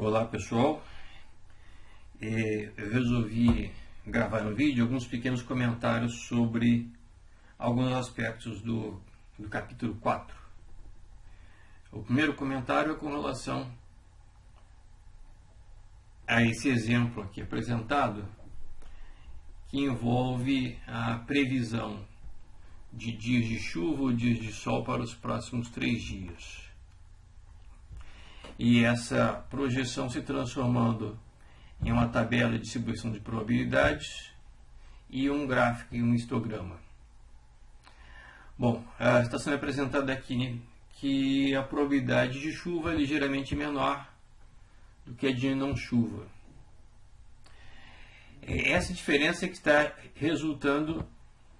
Olá pessoal, eu resolvi gravar um vídeo, alguns pequenos comentários sobre alguns aspectos do capítulo 4. O primeiro comentário é com relação a esse exemplo aqui apresentado, que envolve a previsão de dias de chuva ou dias de sol para os próximos 3 dias. E essa projeção se transformando em uma tabela de distribuição de probabilidades e um gráfico e um histograma. Bom, está sendo apresentado aqui que a probabilidade de chuva é ligeiramente menor do que a de não chuva. Essa diferença é que está resultando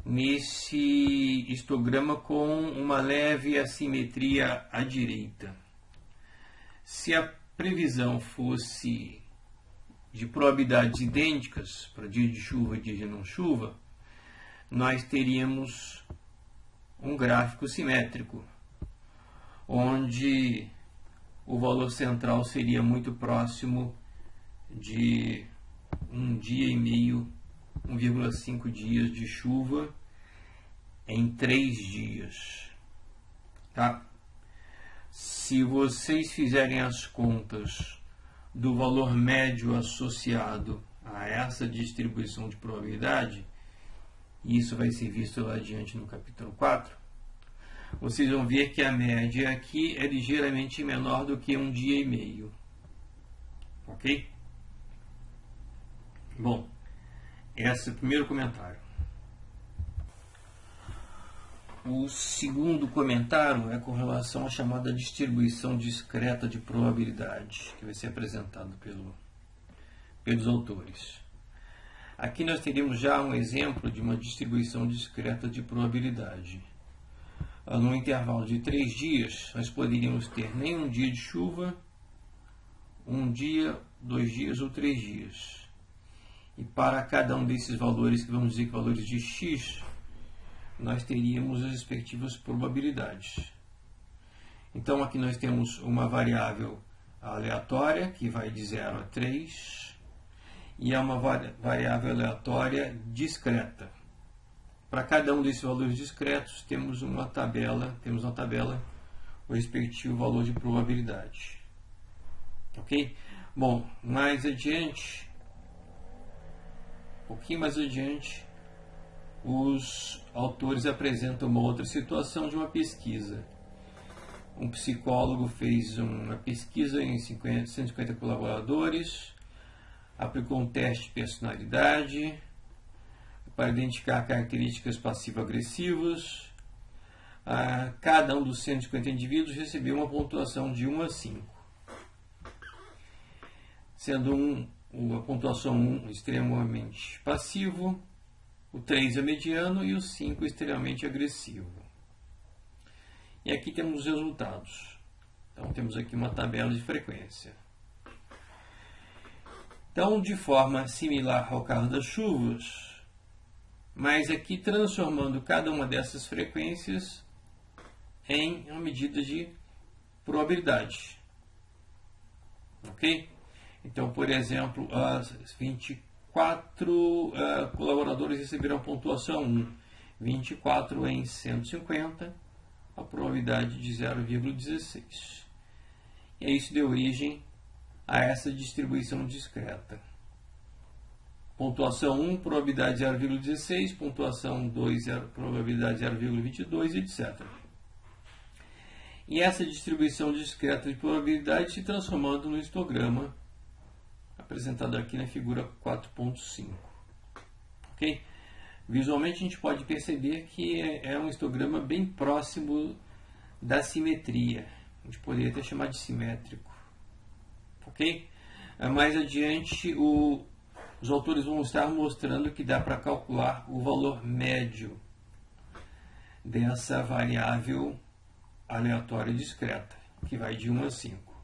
nesse histograma com uma leve assimetria à direita. Se a previsão fosse de probabilidades idênticas para dia de chuva e dia de não chuva, nós teríamos um gráfico simétrico, onde o valor central seria muito próximo de 1,5 dia, 1,5 dias de chuva em 3 dias. Tá? Se vocês fizerem as contas do valor médio associado a essa distribuição de probabilidade, e isso vai ser visto lá adiante no capítulo 4, vocês vão ver que a média aqui é ligeiramente menor do que 1,5 dia. Ok? Bom, esse é o primeiro comentário. O segundo comentário é com relação à chamada distribuição discreta de probabilidade, que vai ser apresentado pelos autores. Aqui nós teríamos já um exemplo de uma distribuição discreta de probabilidade. No intervalo de 3 dias, nós poderíamos ter nem um dia de chuva, 1 dia, 2 dias ou 3 dias. E para cada um desses valores, que vamos dizer que valores de x, nós teríamos as respectivas probabilidades. Então aqui nós temos uma variável aleatória, que vai de 0 a 3, e é uma variável aleatória discreta. Para cada um desses valores discretos, temos uma tabela, o respectivo valor de probabilidade. Ok? Bom, mais adiante, um pouquinho mais adiante, os autores apresentam uma outra situação de uma pesquisa. Um psicólogo fez uma pesquisa em 150 colaboradores, aplicou um teste de personalidade para identificar características passivo-agressivas. Cada um dos 150 indivíduos recebeu uma pontuação de 1 a 5, sendo a pontuação 1 extremamente passivo, o 3 é mediano e o 5 extremamente agressivo. E aqui temos os resultados. Então temos aqui uma tabela de frequência. Então, de forma similar ao caso das chuvas, mas aqui transformando cada uma dessas frequências em uma medida de probabilidade. Ok? Então, por exemplo, as 24 colaboradores receberam pontuação 1, 24 em 150, a probabilidade de 0,16. E isso deu origem a essa distribuição discreta. Pontuação 1, probabilidade 0,16, pontuação 2, probabilidade 0,22, etc. E essa distribuição discreta de probabilidade se transformando no histograma apresentado aqui na figura 4.5. Ok? Visualmente a gente pode perceber que é um histograma bem próximo da simetria. A gente poderia até chamar de simétrico. Ok? Mais adiante, os autores vão estar mostrando que dá para calcular o valor médio dessa variável aleatória discreta, que vai de 1 a 5.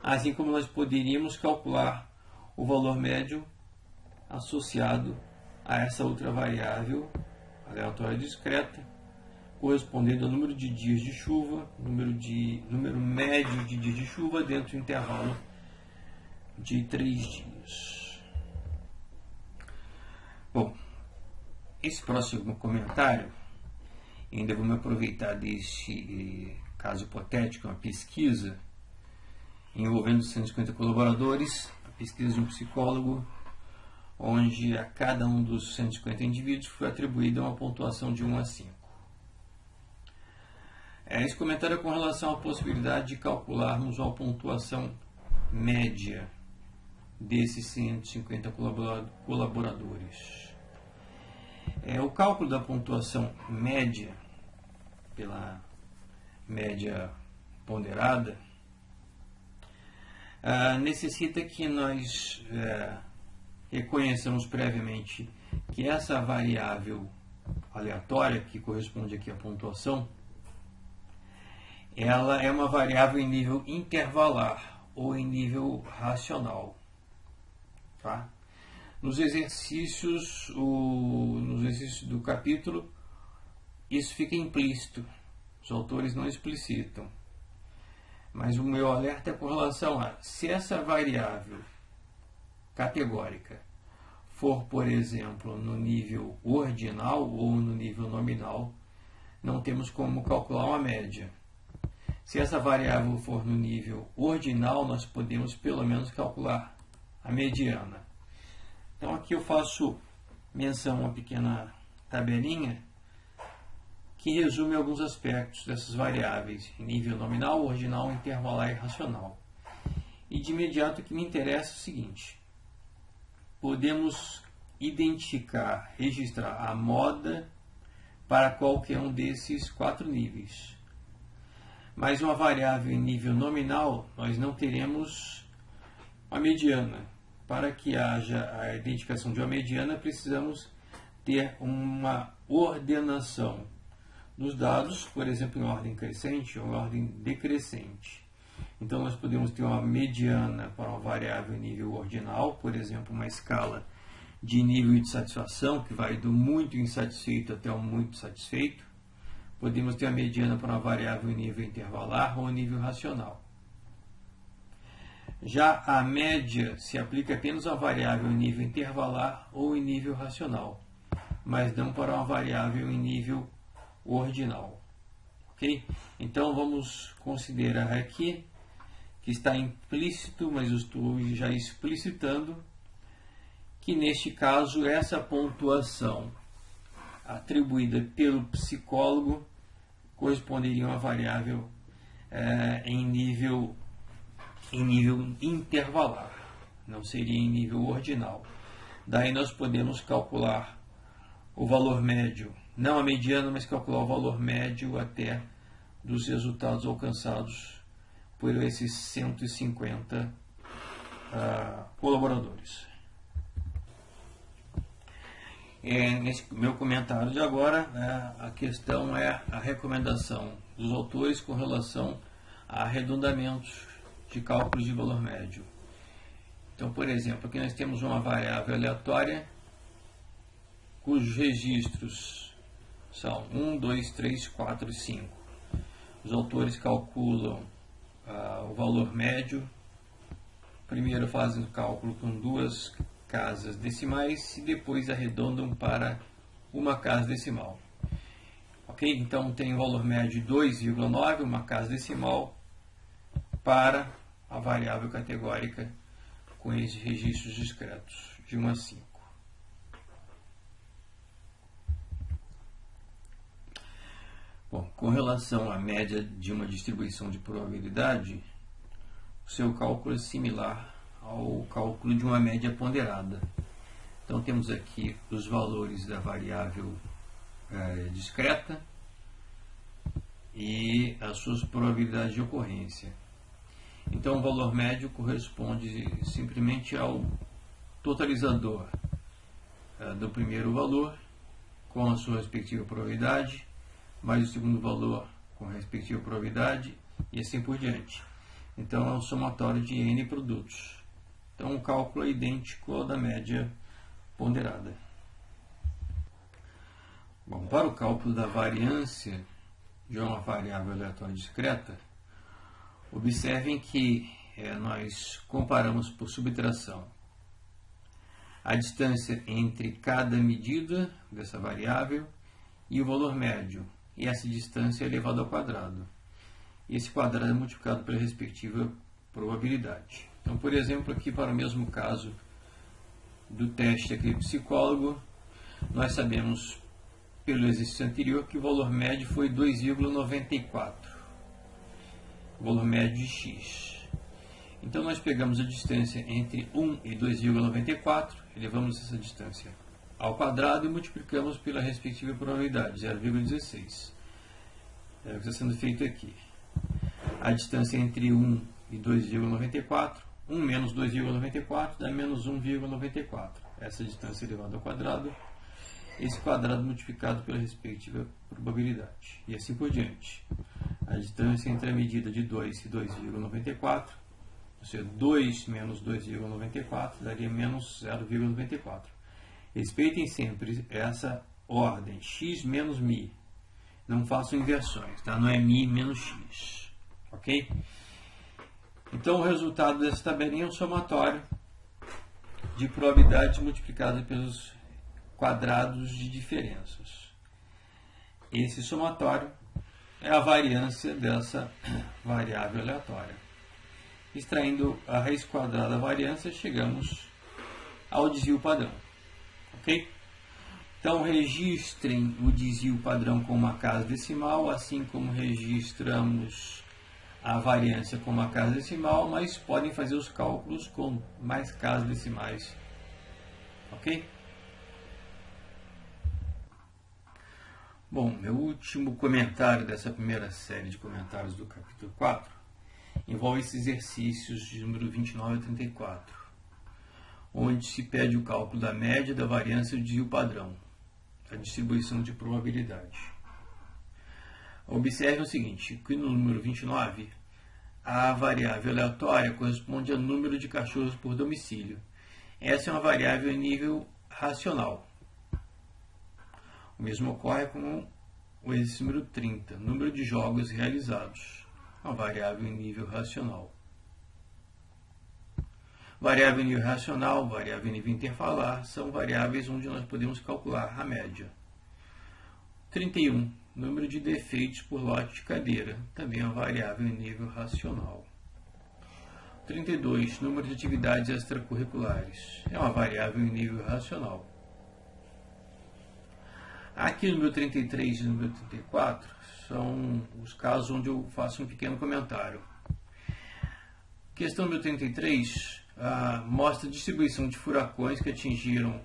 Assim como nós poderíamos calcular o valor médio associado a essa outra variável aleatória discreta, correspondendo ao número de dias de chuva, número médio de dias de chuva dentro do intervalo de 3 dias. Bom, esse próximo comentário, ainda vou me aproveitar deste caso hipotético, uma pesquisa envolvendo 150 colaboradores, a pesquisa de um psicólogo, onde a cada um dos 150 indivíduos foi atribuída uma pontuação de 1 a 5. Esse comentário é com relação à possibilidade de calcularmos uma pontuação média desses 150 colaboradores. O cálculo da pontuação média, pela média ponderada, necessita que nós reconheçamos previamente que essa variável aleatória, que corresponde aqui à pontuação, ela é uma variável em nível intervalar ou em nível racional. Tá? Nos exercícios do capítulo, isso fica implícito. Os autores não explicitam. Mas o meu alerta é com relação a, se essa variável categórica for, por exemplo, no nível ordinal ou no nível nominal, não temos como calcular uma média. Se essa variável for no nível ordinal, nós podemos pelo menos calcular a mediana. Então aqui eu faço menção a uma pequena tabelinha que resume alguns aspectos dessas variáveis em nível nominal, ordinal, intervalar e racional. E de imediato o que me interessa é o seguinte: podemos identificar, registrar a moda para qualquer um desses 4 níveis. Mas uma variável em nível nominal, nós não teremos uma mediana. Para que haja a identificação de uma mediana, precisamos ter uma ordenação dos dados, por exemplo, em ordem crescente ou em ordem decrescente. Então, nós podemos ter uma mediana para uma variável em nível ordinal, por exemplo, uma escala de nível de satisfação, que vai do muito insatisfeito até o muito satisfeito. Podemos ter a mediana para uma variável em nível intervalar ou nível racional. Já a média se aplica apenas a variável em nível intervalar ou em nível racional, mas não para uma variável em nível ordinal. Ok? Então vamos considerar aqui que está implícito, mas eu estou já explicitando, que neste caso essa pontuação atribuída pelo psicólogo corresponderia a uma variável em nível intervalar, não seria em nível ordinal. Daí nós podemos calcular o valor médio, não a mediana, mas calcular o valor médio até dos resultados alcançados por esses 150 colaboradores. Nesse meu comentário de agora, a questão é a recomendação dos autores com relação a arredondamentos de cálculos de valor médio. Então, por exemplo, aqui nós temos uma variável aleatória cujos registros são 1, 2, 3, 4 e 5. Os autores calculam o valor médio. Primeiro fazem o cálculo com 2 casas decimais e depois arredondam para uma casa decimal. Ok? Então tem o valor médio de 2,9, uma casa decimal, para a variável categórica com esses registros discretos de 1 a 5. Bom, com relação à média de uma distribuição de probabilidade, o seu cálculo é similar ao cálculo de uma média ponderada. Então temos aqui os valores da variável discreta e as suas probabilidades de ocorrência. Então o valor médio corresponde simplesmente ao totalizador do primeiro valor com a sua respectiva probabilidade, mais o segundo valor com a respectiva probabilidade e assim por diante. Então é um somatório de N produtos. Então o cálculo é idêntico ao da média ponderada. Bom, para o cálculo da variância de uma variável aleatória discreta, observem que nós comparamos por subtração a distância entre cada medida dessa variável e o valor médio. E essa distância é elevada ao quadrado. E esse quadrado é multiplicado pela respectiva probabilidade. Então, por exemplo, aqui para o mesmo caso do teste aqui do psicólogo, nós sabemos pelo exercício anterior que o valor médio foi 2,94. O valor médio de x. Então, nós pegamos a distância entre 1 e 2,94, elevamos essa distância ao quadrado e multiplicamos pela respectiva probabilidade, 0,16. É o que está sendo feito aqui. A distância entre 1 e 2,94, 1 menos 2,94 dá menos 1,94. Essa distância elevada ao quadrado, esse quadrado multiplicado pela respectiva probabilidade. E assim por diante. A distância entre a medida de 2 e 2,94, ou seja, 2 menos 2,94 daria menos 0,94. Respeitem sempre essa ordem, x menos μ. Não façam inversões, tá? Não é μ menos x. Ok? Então, o resultado dessa tabelinha é um somatório de probabilidades multiplicada pelos quadrados de diferenças. Esse somatório é a variância dessa variável aleatória. Extraindo a raiz quadrada da variância, chegamos ao desvio padrão. Ok? Então, registrem o desvio padrão com uma casa decimal, assim como registramos a variância com uma casa decimal, mas podem fazer os cálculos com mais casas decimais. Ok? Bom, meu último comentário dessa primeira série de comentários do capítulo 4 envolve esses exercícios de número 29 a 34, onde se pede o cálculo da média, da variância e do desvio padrão, a distribuição de probabilidade. Observe o seguinte, que no número 29, a variável aleatória corresponde ao número de cachorros por domicílio. Essa é uma variável em nível racional. O mesmo ocorre com o exercício número 30, número de jogos realizados, uma variável em nível racional. Variável em nível racional, variável em nível intervalar, são variáveis onde nós podemos calcular a média. 31, número de defeitos por lote de cadeira, também é uma variável em nível racional. 32, número de atividades extracurriculares, é uma variável em nível racional. Aqui no número 33 e no número 34 são os casos onde eu faço um pequeno comentário. Questão número 33 mostra a distribuição de furacões que atingiram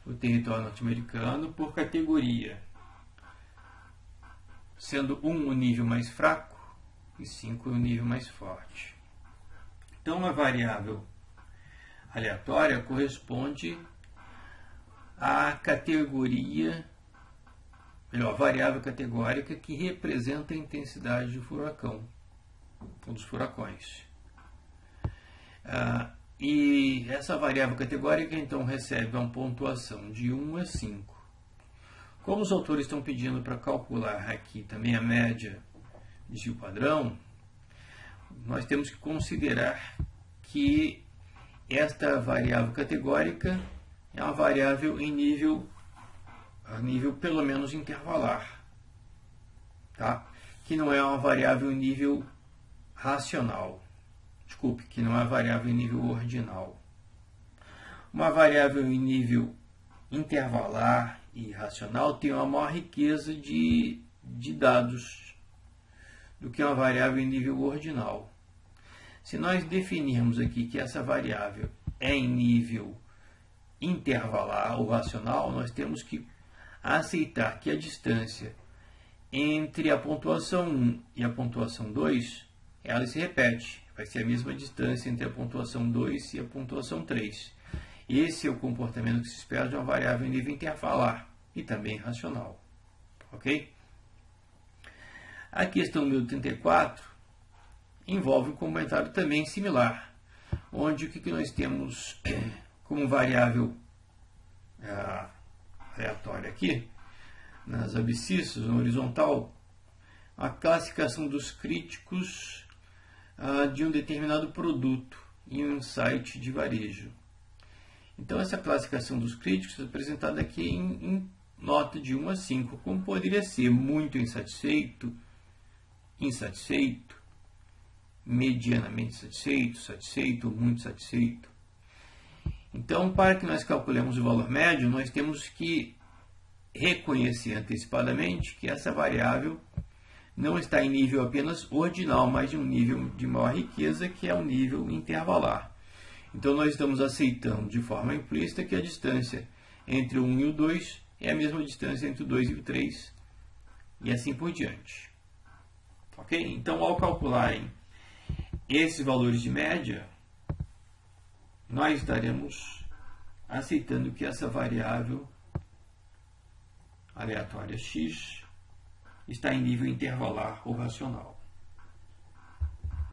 o território norte-americano por categoria, sendo 1 o nível mais fraco e 5 o nível mais forte. Então, a variável aleatória corresponde à categoria, melhor, variável categórica que representa a intensidade do furacão, ou dos furacões. E essa variável categórica, então, recebe uma pontuação de 1 a 5. Como os autores estão pedindo para calcular aqui também a média de desvio padrão, nós temos que considerar que esta variável categórica é uma variável em nível pelo menos intervalar, tá? Que não é uma variável em nível racional. Desculpe, que não é uma variável em nível ordinal. Uma variável em nível intervalar e racional tem uma maior riqueza de dados do que uma variável em nível ordinal. Se nós definirmos aqui que essa variável é em nível intervalar ou racional, nós temos que aceitar que a distância entre a pontuação 1 e a pontuação 2, ela se repete. Vai ser a mesma distância entre a pontuação 2 e a pontuação 3. Esse é o comportamento que se espera de uma variável em nível intervalar e também racional. Ok? A questão número 34 envolve um comentário também similar, onde o que nós temos como variável aleatória aqui, nas abscissas, no horizontal, a classificação dos críticos de um determinado produto em um site de varejo. Então, essa classificação dos críticos é apresentada aqui em nota de 1 a 5, como poderia ser muito insatisfeito, insatisfeito, medianamente satisfeito, satisfeito ou muito satisfeito. Então, para que nós calculemos o valor médio, nós temos que reconhecer antecipadamente que essa variável não está em nível apenas ordinal, mas de um nível de maior riqueza, que é o nível intervalar. Então, nós estamos aceitando de forma implícita que a distância entre o 1 e o 2 é a mesma distância entre o 2 e o 3, e assim por diante. Ok? Então, ao calcularem esses valores de média, nós estaremos aceitando que essa variável aleatória x está em nível intervalar ou racional.